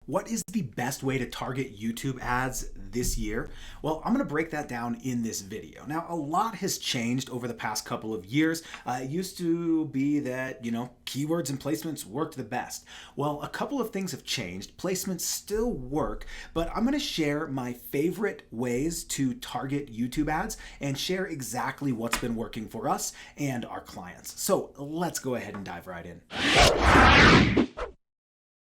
What is the best way to target YouTube ads this year? Well, I'm going to break that down in this video. Now, a lot has changed over the past couple of years. It used to be that, keywords and placements worked the best. Well, a couple of things have changed. Placements still work, but I'm going to share my favorite ways to target YouTube ads and share exactly what's been working for us and our clients. So let's go ahead and dive right in.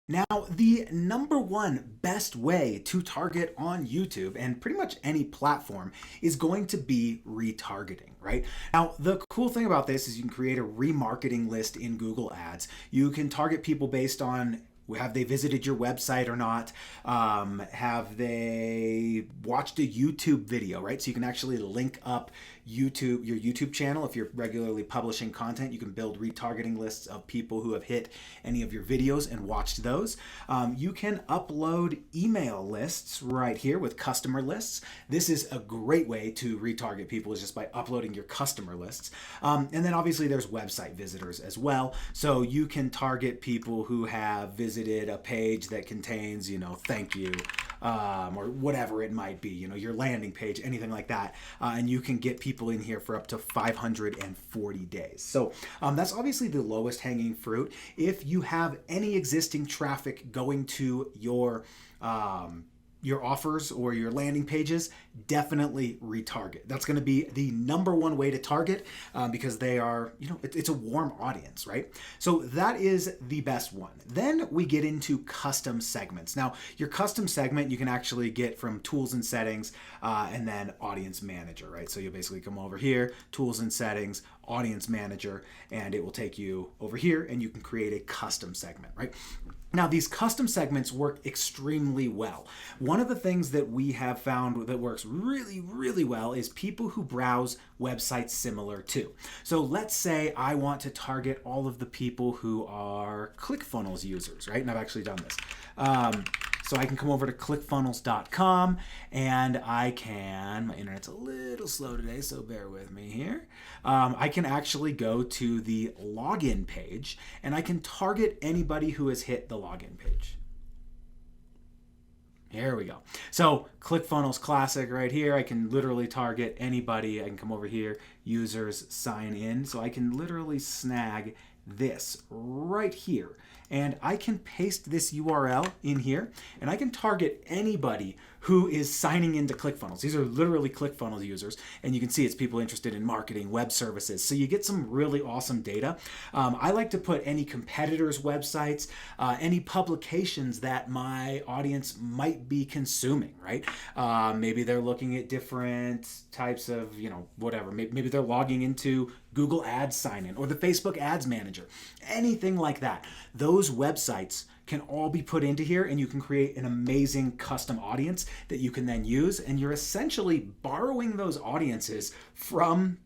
Now, the number one best way to target on YouTube and pretty much any platform is going to be retargeting, right? Now, the cool thing about this is you can create a remarketing list in Google Ads. You can target people based on have they visited your website or not? Have they watched a YouTube video, right? So you can actually link up your YouTube channel. If you're regularly publishing content, you can build retargeting lists of people who have hit any of your videos and watched those. You can upload email lists right here with customer lists. This is a great way to retarget people, is just by uploading your customer lists. And then obviously there's website visitors as well. So you can target people who have visited a page that contains, thank you, or whatever it might be, your landing page, anything like that. And you can get people in here for up to 540 days. So that's obviously the lowest hanging fruit. If you have any existing traffic going to your offers or your landing pages, definitely retarget. That's going to be the number one way to target because they are, it's a warm audience, right? So that is the best one. Then we get into custom segments. Now, your custom segment you can actually get from tools and settings and then audience manager, right? So you'll basically come over here, tools and settings, audience manager, and it will take you over here and you can create a custom segment, right? Now, these custom segments work extremely well. One of the things that we have found that works really, really well is people who browse websites similar to. So let's say I want to target all of the people who are ClickFunnels users, right? And I've actually done this. So I can come over to clickfunnels.com and I can, my internet's a little slow today, so bear with me here. I can actually go to the login page and I can target anybody who has hit the login page. Here we go. So ClickFunnels Classic right here, I can literally target anybody. I can come over here, users sign in. So I can literally snag this right here. And I can paste this URL in here and I can target anybody who is signing into ClickFunnels. These are literally ClickFunnels users, and you can see it's people interested in marketing, web services. So you get some really awesome data. I like to put any competitors' websites, any publications that my audience might be consuming, right? Maybe they're looking at different types of, whatever. Maybe they're logging into Google Ads sign-in or the Facebook Ads Manager, anything like that. Those websites can all be put into here and you can create an amazing custom audience that you can then use, and you're essentially borrowing those audiences from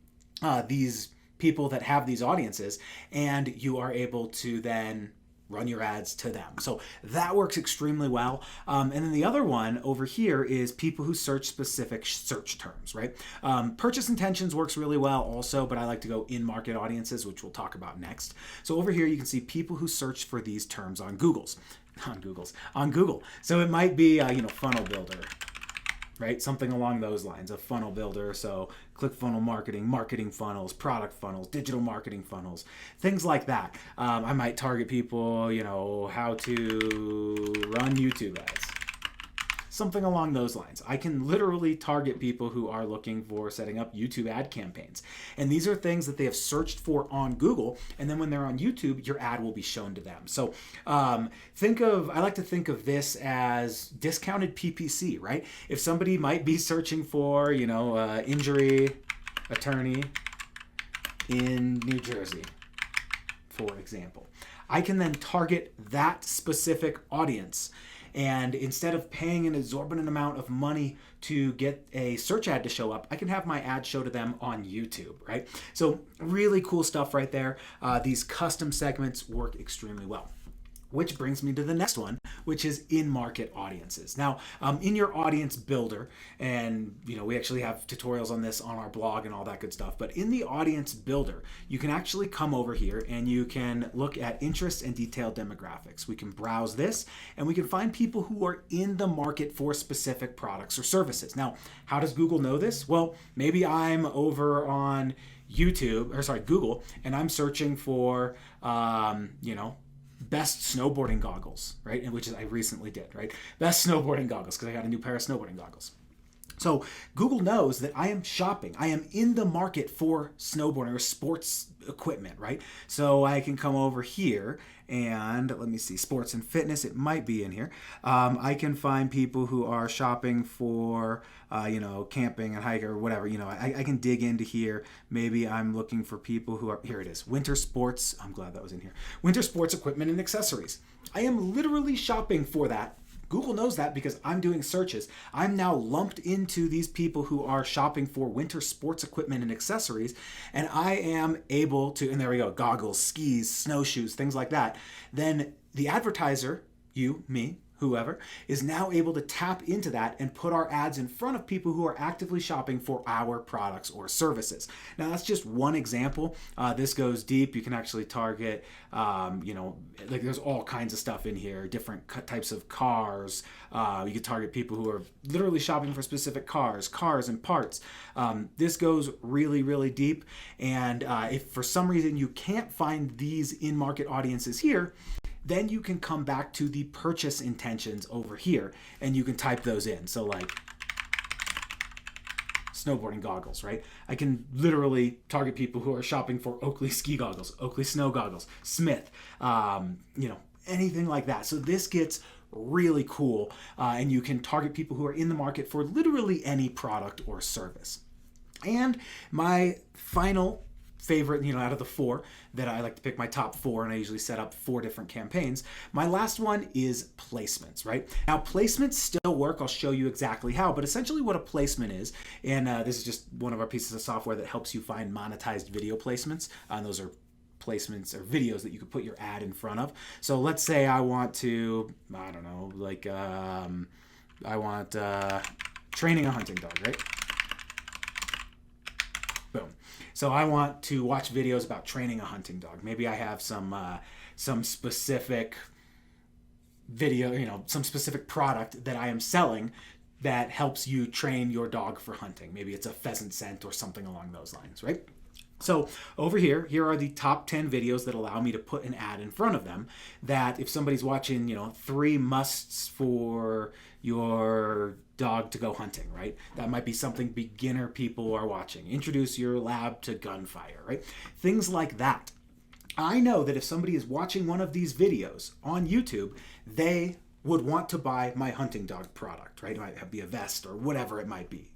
these people that have these audiences, and you are able to then run your ads to them. So that works extremely well. And then the other one over here is people who search specific search terms, right? Purchase intentions works really well also, but I like to go in market audiences, which we'll talk about next. So over here, you can see people who search for these terms on Google. So it might be, funnel builder, right? Something along those lines, a funnel builder. So ClickFunnels marketing, marketing funnels, product funnels, digital marketing funnels, things like that. I might target people, how to run YouTube ads. Something along those lines. I can literally target people who are looking for setting up YouTube ad campaigns. And these are things that they have searched for on Google. And then when they're on YouTube, your ad will be shown to them. So I like to think of this as discounted PPC, right? If somebody might be searching for, injury attorney in New Jersey, for example, I can then target that specific audience. And instead of paying an exorbitant amount of money to get a search ad to show up, I can have my ad show to them on YouTube, right? So really cool stuff right there. These custom segments work extremely well. Which brings me to the next one, which is in-market audiences. Now, in your audience builder, and we actually have tutorials on this on our blog and all that good stuff, but in the audience builder, you can actually come over here and you can look at interests and detailed demographics. We can browse this and we can find people who are in the market for specific products or services. Now, how does Google know this? Well, maybe I'm over on Google, and I'm searching for, best snowboarding goggles, right? And which I recently did, right? Best snowboarding goggles, because I got a new pair of snowboarding goggles. So Google knows that I am shopping. I am in the market for snowboarding or sports equipment, right? So I can come over here and let me see, sports and fitness, it might be in here. I can find people who are shopping for, camping and hiking or whatever. I can dig into here. Maybe I'm looking for people who are, here it is, winter sports. I'm glad that was in here. Winter sports equipment and accessories. I am literally shopping for that. Google knows that because I'm doing searches. I'm now lumped into these people who are shopping for winter sports equipment and accessories, and I am able to, and there we go, goggles, skis, snowshoes, things like that. Then the advertiser, you, me, whoever, is now able to tap into that and put our ads in front of people who are actively shopping for our products or services. Now, that's just one example. This goes deep. You can actually target, there's all kinds of stuff in here, different types of cars. You can target people who are literally shopping for specific cars and parts. This goes really, really deep. And if for some reason you can't find these in-market audiences here, then you can come back to the purchase intentions over here and you can type those in. So like snowboarding goggles, right? I can literally target people who are shopping for Oakley ski goggles, Oakley snow goggles, Smith, anything like that. So this gets really cool and you can target people who are in the market for literally any product or service. And my final favorite, out of the 4 that I like to pick my top 4, and I usually set up 4 different campaigns. My last one is placements, right? Now, placements still work. I'll show you exactly how, but essentially what a placement is, and this is just one of our pieces of software that helps you find monetized video placements. Those are placements or videos that you could put your ad in front of. So let's say I want to, I want training a hunting dog, right? Boom. So I want to watch videos about training a hunting dog. Maybe I have some specific video, some specific product that I am selling that helps you train your dog for hunting. Maybe it's a pheasant scent or something along those lines, right? So over here are the top 10 videos that allow me to put an ad in front of them that if somebody's watching, 3 musts for your dog to go hunting, right? That might be something beginner people are watching. Introduce your lab to gunfire, right? Things like that. I know that if somebody is watching one of these videos on YouTube, they would want to buy my hunting dog product, right? It might be a vest or whatever it might be,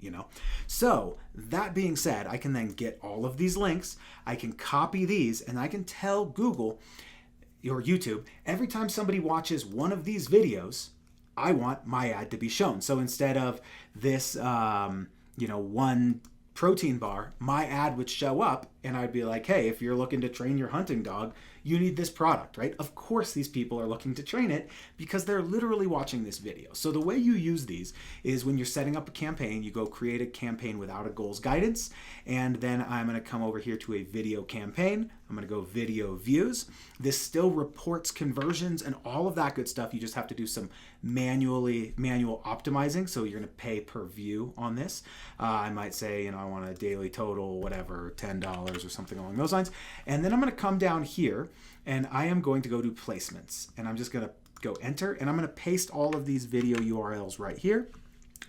So that being said, I can then get all of these links, I can copy these, and I can tell Google or YouTube, every time somebody watches one of these videos, I want my ad to be shown. So instead of this, one protein bar, my ad would show up and I'd be like, hey, if you're looking to train your hunting dog, you need this product, right? Of course, these people are looking to train it because they're literally watching this video. So the way you use these is when you're setting up a campaign, you go create a campaign without a goals guidance. And then I'm going to come over here to a video campaign. I'm going to go video views. This still reports conversions and all of that good stuff. You just have to do some manual optimizing. So you're going to pay per view on this. I might say, I want a daily total, whatever, $10 or something along those lines. And then I'm going to come down here and I am going to go to placements and I'm just going to go enter and I'm going to paste all of these video URLs right here.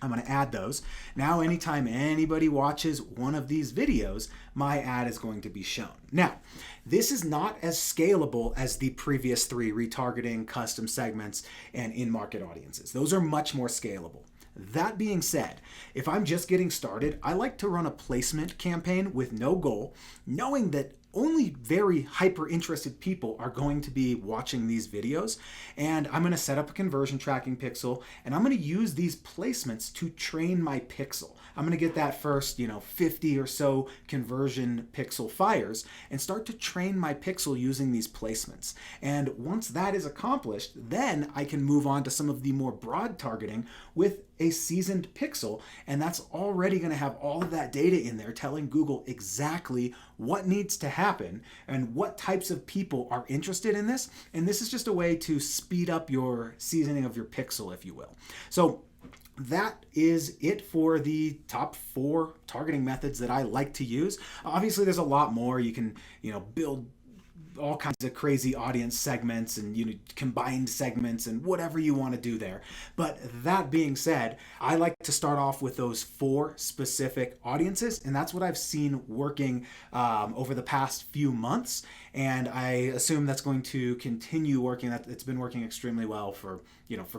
I'm going to add those. Now, anytime anybody watches one of these videos, my ad is going to be shown. Now, this is not as scalable as the previous 3, retargeting, custom segments, and in-market audiences. Those are much more scalable. That being said, if I'm just getting started, I like to run a placement campaign with no goal, knowing that only very hyper interested people are going to be watching these videos. And I'm going to set up a conversion tracking pixel, and I'm going to use these placements to train my pixel. I'm going to get that first, 50 or so conversion pixel fires and start to train my pixel using these placements. And once that is accomplished, then I can move on to some of the more broad targeting with a seasoned pixel, and that's already going to have all of that data in there telling Google exactly what needs to happen and what types of people are interested in this. And this is just a way to speed up your seasoning of your pixel, if you will. So that is it for the top 4 targeting methods that I like to use. Obviously, there's a lot more. You can, build all kinds of crazy audience segments and combined segments and whatever you want to do there. But that being said, I like to start off with those 4 specific audiences, and that's what I've seen working over the past few months. And I assume that's going to continue working. It's been working extremely well for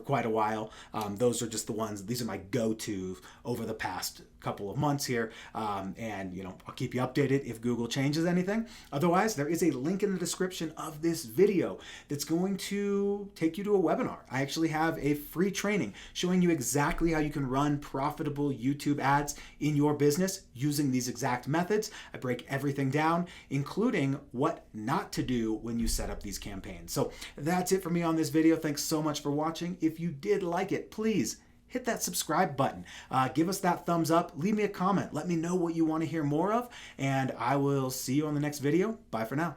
quite a while. Those are just the ones. These are my go-to over the past couple of months here. And I'll keep you updated if Google changes anything. Otherwise, there is a link in the description of this video that's going to take you to a webinar. I actually have a free training showing you exactly how you can run profitable YouTube ads in your business using these exact methods. I break everything down, including what not to do when you set up these campaigns. So that's it for me on this video. Thanks so much for watching. If you did like it, please hit that subscribe button. Give us that thumbs up. Leave me a comment. Let me know what you want to hear more of, and I will see you on the next video. Bye for now.